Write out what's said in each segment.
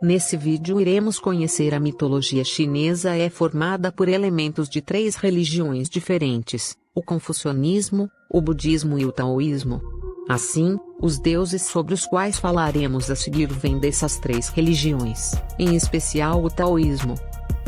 Nesse vídeo iremos conhecer a mitologia chinesa. É formada por elementos de 3 religiões diferentes, o confucionismo, o budismo e o taoísmo. Assim, os deuses sobre os quais falaremos a seguir vêm dessas 3 religiões, em especial o taoísmo.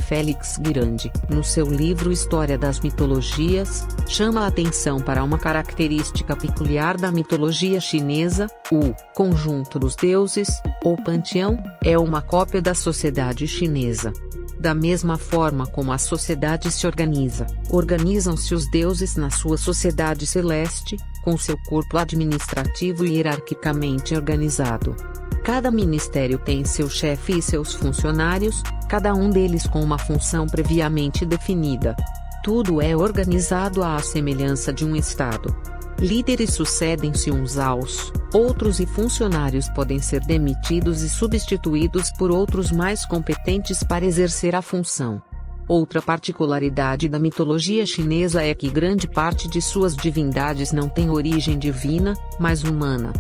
Félix Guirandi, no seu livro História das Mitologias, chama a atenção para uma característica peculiar da mitologia chinesa: o conjunto dos deuses, ou panteão, é uma cópia da sociedade chinesa. Da mesma forma como a sociedade se organiza, organizam-se os deuses na sua sociedade celeste, com seu corpo administrativo e hierarquicamente organizado. Cada ministério tem seu chefe e seus funcionários, cada um deles com uma função previamente definida. Tudo é organizado à semelhança de um estado. Líderes sucedem-se uns aos outros e funcionários podem ser demitidos e substituídos por outros mais competentes para exercer a função. Outra particularidade da mitologia chinesa é que grande parte de suas divindades não tem origem divina, mas humana.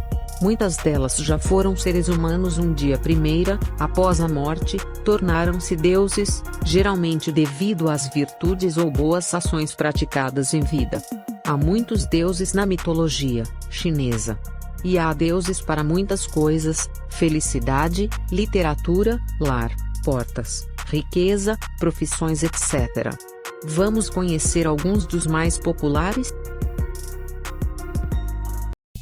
Muitas delas já foram seres humanos um dia. Após a morte, tornaram-se deuses, geralmente devido às virtudes ou boas ações praticadas em vida. Há muitos deuses na mitologia chinesa. E há deuses para muitas coisas: felicidade, literatura, lar, portas, riqueza, profissões, etc. Vamos conhecer alguns dos mais populares?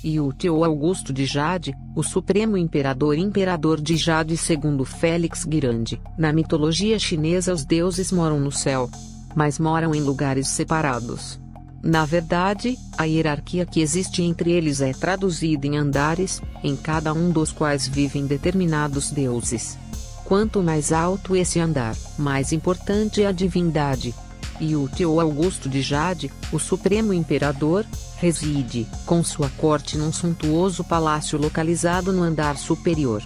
Yuti ou Augusto de Jade, o Supremo Imperador de Jade. Segundo Félix Guirandi, na mitologia chinesa os deuses moram no céu, mas moram em lugares separados. Na verdade, a hierarquia que existe entre eles é traduzida em andares, em cada um dos quais vivem determinados deuses. Quanto mais alto esse andar, mais importante é a divindade. Yuti ou Augusto de Jade, o Supremo Imperador, reside, com sua corte, num suntuoso palácio localizado no andar superior.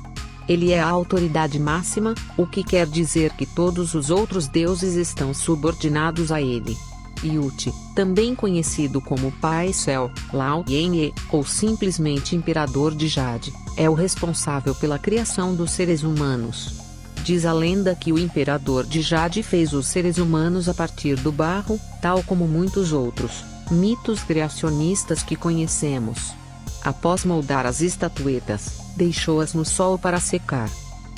Ele é a autoridade máxima, o que quer dizer que todos os outros deuses estão subordinados a ele. Yuti, também conhecido como Pai Céu, Lao Yen, ou simplesmente Imperador de Jade, é o responsável pela criação dos seres humanos. Diz a lenda que o Imperador de Jade fez os seres humanos a partir do barro, tal como muitos outros mitos criacionistas que conhecemos. Após moldar as estatuetas, deixou-as no sol para secar.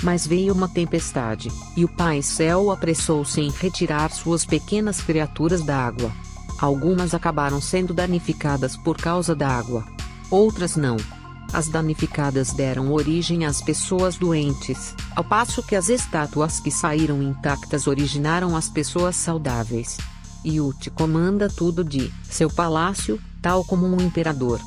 Mas veio uma tempestade, e o Pai Céu apressou-se em retirar suas pequenas criaturas da água. Algumas acabaram sendo danificadas por causa da água. Outras não. As danificadas deram origem às pessoas doentes, ao passo que as estátuas que saíram intactas originaram as pessoas saudáveis. Yuti comanda tudo de seu palácio, tal como um imperador.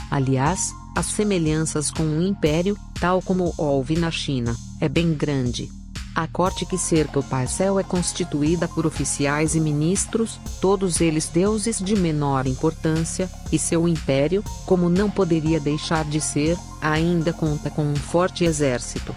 Aliás, as semelhanças com um império, tal como houve na China, é bem grande. A corte que cerca o Pai Céu é constituída por oficiais e ministros, todos eles deuses de menor importância, e seu império, como não poderia deixar de ser, ainda conta com um forte exército.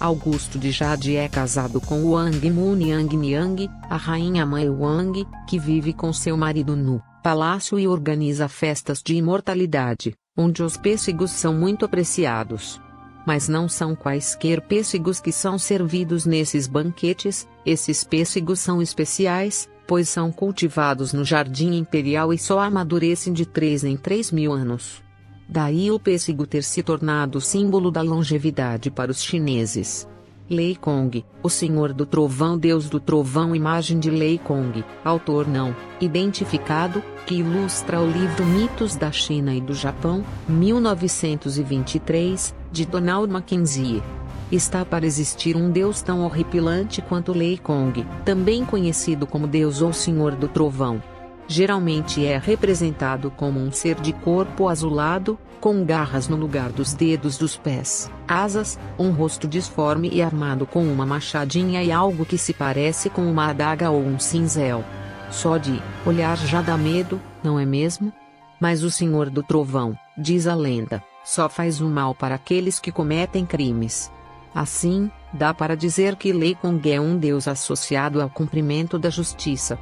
Augusto de Jade é casado com Wang Muniang Niang, a rainha mãe Wang, que vive com seu marido no palácio e organiza festas de imortalidade, onde os pêssegos são muito apreciados. Mas não são quaisquer pêssegos que são servidos nesses banquetes. Esses pêssegos são especiais, pois são cultivados no jardim imperial e só amadurecem de 3 em 3 mil anos. Daí o pêssego ter se tornado símbolo da longevidade para os chineses. Lei Kong, o Senhor do Trovão, Deus do Trovão, imagem de Lei Kong, autor não identificado, que ilustra o livro Mitos da China e do Japão, 1923, de Donald Mackenzie. Está para existir um deus tão horripilante quanto Lei Kong, também conhecido como Deus ou Senhor do Trovão. Geralmente é representado como um ser de corpo azulado, com garras no lugar dos dedos dos pés, asas, um rosto disforme e armado com uma machadinha e algo que se parece com uma adaga ou um cinzel. Só de olhar já dá medo, não é mesmo? Mas o Senhor do Trovão, diz a lenda, só faz o mal para aqueles que cometem crimes. Assim, dá para dizer que Lei Kong é um deus associado ao cumprimento da justiça.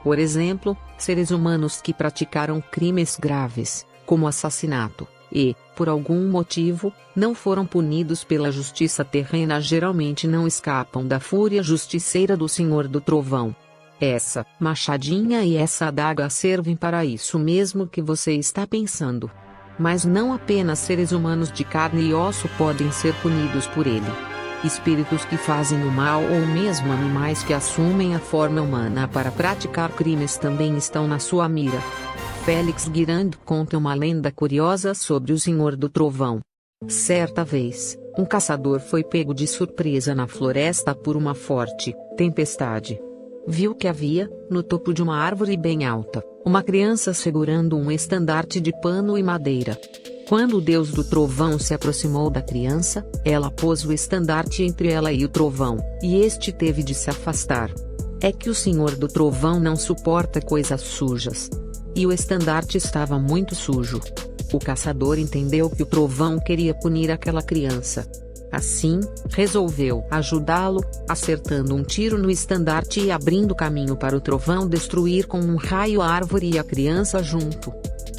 Por exemplo, seres humanos que praticaram crimes graves, como assassinato, e, por algum motivo, não foram punidos pela justiça terrena, geralmente não escapam da fúria justiceira do Senhor do Trovão. Essa machadinha e essa adaga servem para isso mesmo que você está pensando. Mas não apenas seres humanos de carne e osso podem ser punidos por ele. Espíritos que fazem o mal ou mesmo animais que assumem a forma humana para praticar crimes também estão na sua mira. Félix Guirand conta uma lenda curiosa sobre o Senhor do Trovão. Certa vez, um caçador foi pego de surpresa na floresta por uma forte tempestade. Viu que havia, no topo de uma árvore bem alta, uma criança segurando um estandarte de pano e madeira. Quando o Deus do Trovão se aproximou da criança, ela pôs o estandarte entre ela e o trovão, e este teve de se afastar. É que o Senhor do Trovão não suporta coisas sujas. E o estandarte estava muito sujo. O caçador entendeu que o trovão queria punir aquela criança. Assim, resolveu ajudá-lo, acertando um tiro no estandarte e abrindo caminho para o trovão destruir com um raio a árvore e a criança junto.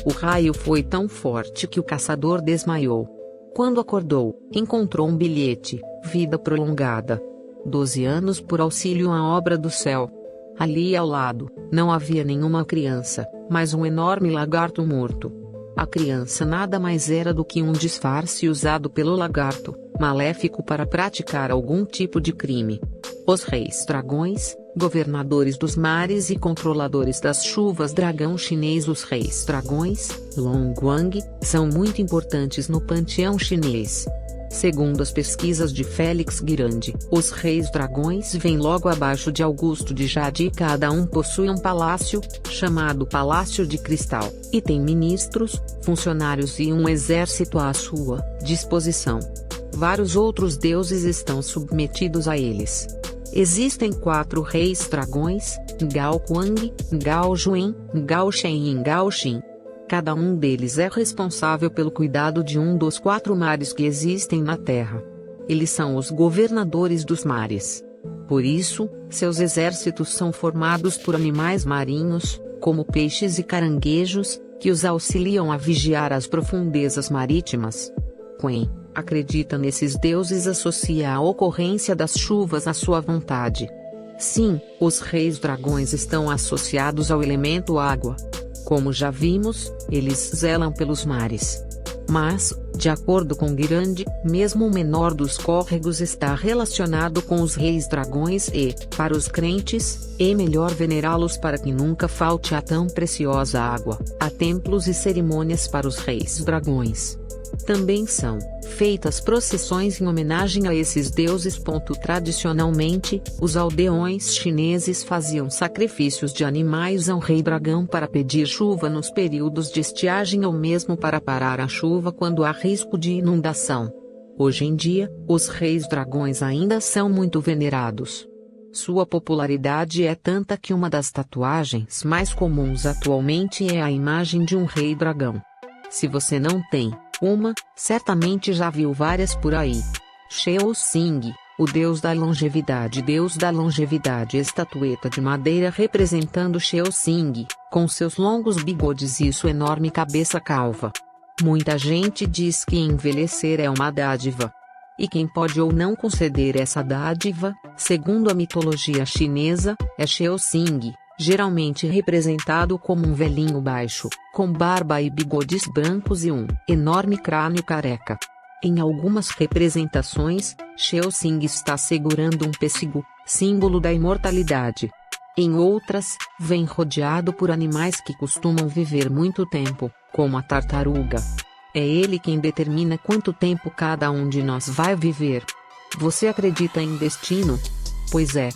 O raio foi tão forte que o caçador desmaiou. Quando acordou, encontrou um bilhete: vida prolongada. 12 anos por auxílio à obra do céu. Ali ao lado, não havia nenhuma criança, mas um enorme lagarto morto. A criança nada mais era do que um disfarce usado pelo lagarto, maléfico para praticar algum tipo de crime. Os reis dragões, governadores dos mares e controladores das chuvas dragão chinês. Os reis dragões, Long Guang, são muito importantes no panteão chinês. Segundo as pesquisas de Félix Guirand, os reis dragões vêm logo abaixo de Augusto de Jade e cada um possui um palácio, chamado Palácio de Cristal, e tem ministros, funcionários e um exército à sua disposição. Vários outros deuses estão submetidos a eles. Existem 4 reis dragões: Ngao Kuang, Ngao Juan, Ngao Shen e Ngao Xin. Cada um deles é responsável pelo cuidado de um dos 4 mares que existem na Terra. Eles são os governadores dos mares. Por isso, seus exércitos são formados por animais marinhos, como peixes e caranguejos, que os auxiliam a vigiar as profundezas marítimas. Quem acredita nesses deuses associa a ocorrência das chuvas à sua vontade. Sim, os reis dragões estão associados ao elemento água. Como já vimos, eles zelam pelos mares. Mas, de acordo com Guirand, mesmo o menor dos córregos está relacionado com os reis dragões e, para os crentes, é melhor venerá-los para que nunca falte a tão preciosa água. Há templos e cerimônias para os reis dragões. Também são feitas procissões em homenagem a esses deuses. Tradicionalmente, os aldeões chineses faziam sacrifícios de animais ao rei dragão para pedir chuva nos períodos de estiagem ou mesmo para parar a chuva quando há risco de inundação. Hoje em dia, os reis dragões ainda são muito venerados. Sua popularidade é tanta que uma das tatuagens mais comuns atualmente é a imagem de um rei dragão. Se você não tem uma, certamente já viu várias por aí. Sheo Xing, o deus da longevidade. Estatueta de madeira representando Sheo Xing, com seus longos bigodes e sua enorme cabeça calva. Muita gente diz que envelhecer é uma dádiva. E quem pode ou não conceder essa dádiva, segundo a mitologia chinesa, é Sheo Xing, geralmente representado como um velhinho baixo, com barba e bigodes brancos e um enorme crânio careca. Em algumas representações, Sheo Xing está segurando um pêssego, símbolo da imortalidade. Em outras, vem rodeado por animais que costumam viver muito tempo, como a tartaruga. É ele quem determina quanto tempo cada um de nós vai viver. Você acredita em destino? Pois é.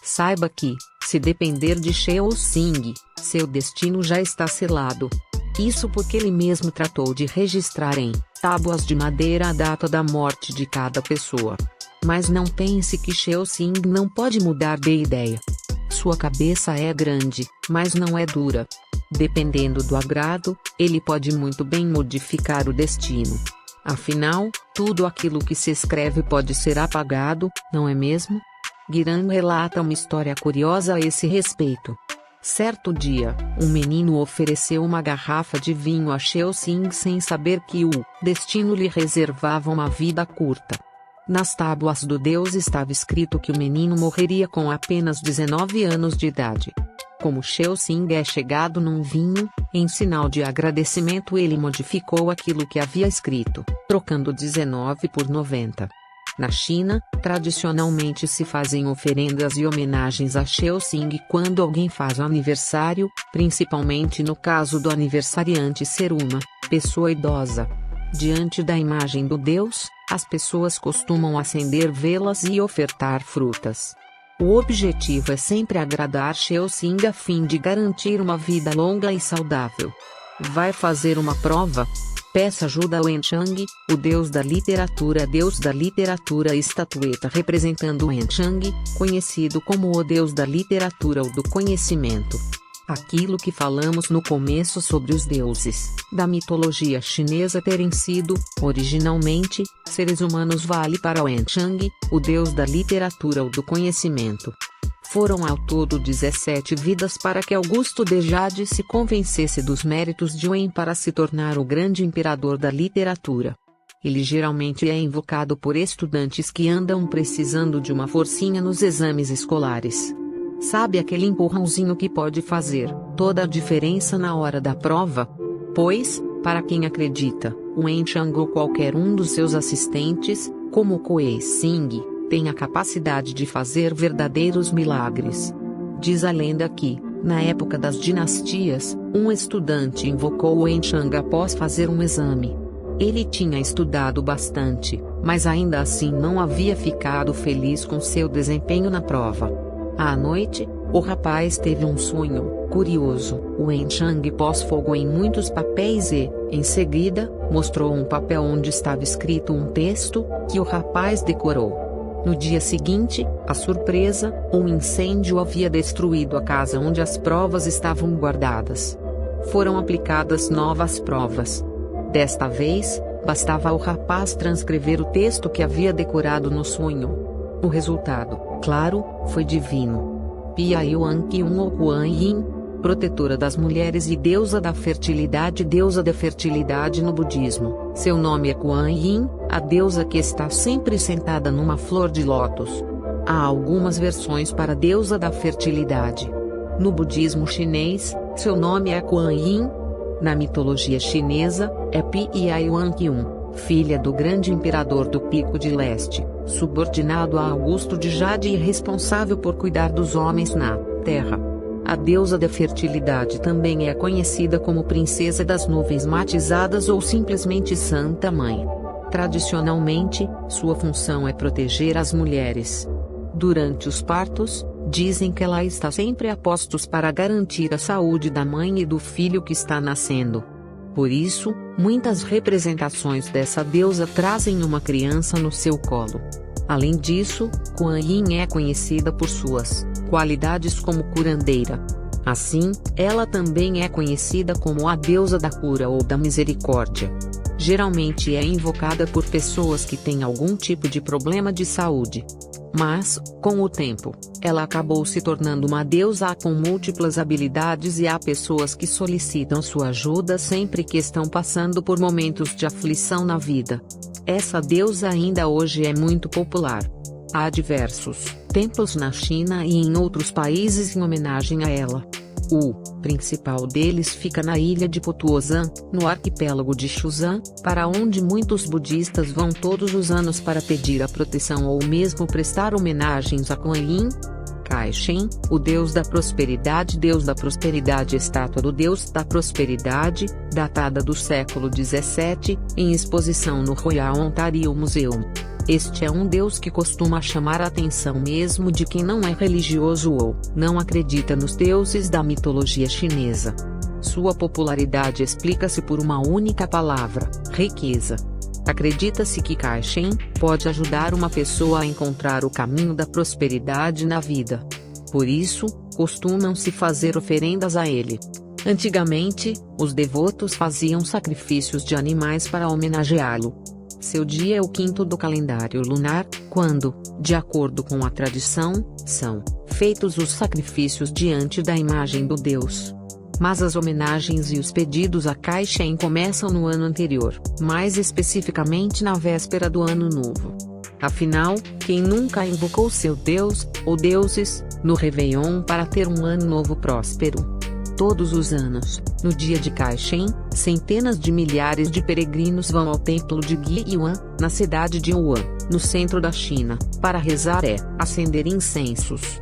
Saiba que, se depender de Sheo Xing, seu destino já está selado. Isso porque ele mesmo tratou de registrar em tábuas de madeira a data da morte de cada pessoa. Mas não pense que Sheo Xing não pode mudar de ideia. Sua cabeça é grande, mas não é dura. Dependendo do agrado, ele pode muito bem modificar o destino. Afinal, tudo aquilo que se escreve pode ser apagado, não é mesmo? Guirand relata uma história curiosa a esse respeito. Certo dia, um menino ofereceu uma garrafa de vinho a Shelsing sem saber que o destino lhe reservava uma vida curta. Nas tábuas do deus estava escrito que o menino morreria com apenas 19 anos de idade. Como Shelsing é chegado num vinho, em sinal de agradecimento ele modificou aquilo que havia escrito, trocando 19 por 90. Na China, tradicionalmente se fazem oferendas e homenagens a Shelsing quando alguém faz aniversário, principalmente no caso do aniversariante ser uma pessoa idosa. Diante da imagem do deus, as pessoas costumam acender velas e ofertar frutas. O objetivo é sempre agradar Shelsing a fim de garantir uma vida longa e saudável. Vai fazer uma prova? Peça ajuda ao Wenchang, o deus da literatura. Deus da literatura, estatueta representando Wenchang, conhecido como o deus da literatura ou do conhecimento. Aquilo que falamos no começo sobre os deuses da mitologia chinesa terem sido, originalmente, seres humanos vale para Wenchang, o deus da literatura ou do conhecimento. Foram ao todo 17 vidas para que Augusto de Jade se convencesse dos méritos de Wen para se tornar o grande imperador da literatura. Ele geralmente é invocado por estudantes que andam precisando de uma forcinha nos exames escolares. Sabe aquele empurrãozinho que pode fazer toda a diferença na hora da prova? Pois, para quem acredita, Wenchang ou qualquer um dos seus assistentes, como Kuei Xing, tem a capacidade de fazer verdadeiros milagres. Diz a lenda que, na época das dinastias, um estudante invocou Wenchang após fazer um exame. Ele tinha estudado bastante, mas ainda assim não havia ficado feliz com seu desempenho na prova. À noite, o rapaz teve um sonho curioso. Wenchang pôs fogo em muitos papéis e, em seguida, mostrou um papel onde estava escrito um texto, que o rapaz decorou. No dia seguinte, a surpresa, um incêndio havia destruído a casa onde as provas estavam guardadas. Foram aplicadas novas provas. Desta vez, bastava ao rapaz transcrever o texto que havia decorado no sonho. O resultado, claro, foi divino. Pia Yuan Qiun ou Kuan Yin, protetora das mulheres e deusa da fertilidade. Deusa da fertilidade no budismo, seu nome é Kuan Yin, a deusa que está sempre sentada numa flor de lótus. Há algumas versões para a deusa da fertilidade. No budismo chinês, seu nome é Kuan Yin. Na mitologia chinesa, é Pia Yuan Qiun, filha do grande imperador do Pico de Leste, subordinado a Augusto de Jade e responsável por cuidar dos homens na terra. A deusa da fertilidade também é conhecida como Princesa das Nuvens Matizadas ou simplesmente Santa Mãe. Tradicionalmente, sua função é proteger as mulheres. Durante os partos, dizem que ela está sempre a postos para garantir a saúde da mãe e do filho que está nascendo. Por isso, muitas representações dessa deusa trazem uma criança no seu colo. Além disso, Kuan Yin é conhecida por suas qualidades como curandeira. Assim, ela também é conhecida como a deusa da cura ou da misericórdia. Geralmente é invocada por pessoas que têm algum tipo de problema de saúde. Mas, com o tempo, ela acabou se tornando uma deusa com múltiplas habilidades e há pessoas que solicitam sua ajuda sempre que estão passando por momentos de aflição na vida. Essa deusa ainda hoje é muito popular. Há diversos templos na China e em outros países em homenagem a ela. O principal deles fica na ilha de Putuosan, no arquipélago de Shuzan, para onde muitos budistas vão todos os anos para pedir a proteção ou mesmo prestar homenagens a Kuan Yin. Caixin, o deus da prosperidade. Deus da prosperidade, estátua do deus da prosperidade, datada do século XVII, em exposição no Royal Ontario Museum. Este é um deus que costuma chamar a atenção mesmo de quem não é religioso ou não acredita nos deuses da mitologia chinesa. Sua popularidade explica-se por uma única palavra: riqueza. Acredita-se que Caixin pode ajudar uma pessoa a encontrar o caminho da prosperidade na vida. Por isso, costumam-se fazer oferendas a ele. Antigamente, os devotos faziam sacrifícios de animais para homenageá-lo. Seu dia é o quinto do calendário lunar, quando, de acordo com a tradição, são feitos os sacrifícios diante da imagem do Deus. Mas as homenagens e os pedidos a Caixem começam no ano anterior, mais especificamente na véspera do Ano Novo. Afinal, quem nunca invocou seu Deus, ou deuses, no Réveillon para ter um ano novo próspero? Todos os anos, no dia de Caixem, centenas de milhares de peregrinos vão ao templo de Guiyuan, na cidade de Wuhan, no centro da China, para rezar e acender incensos.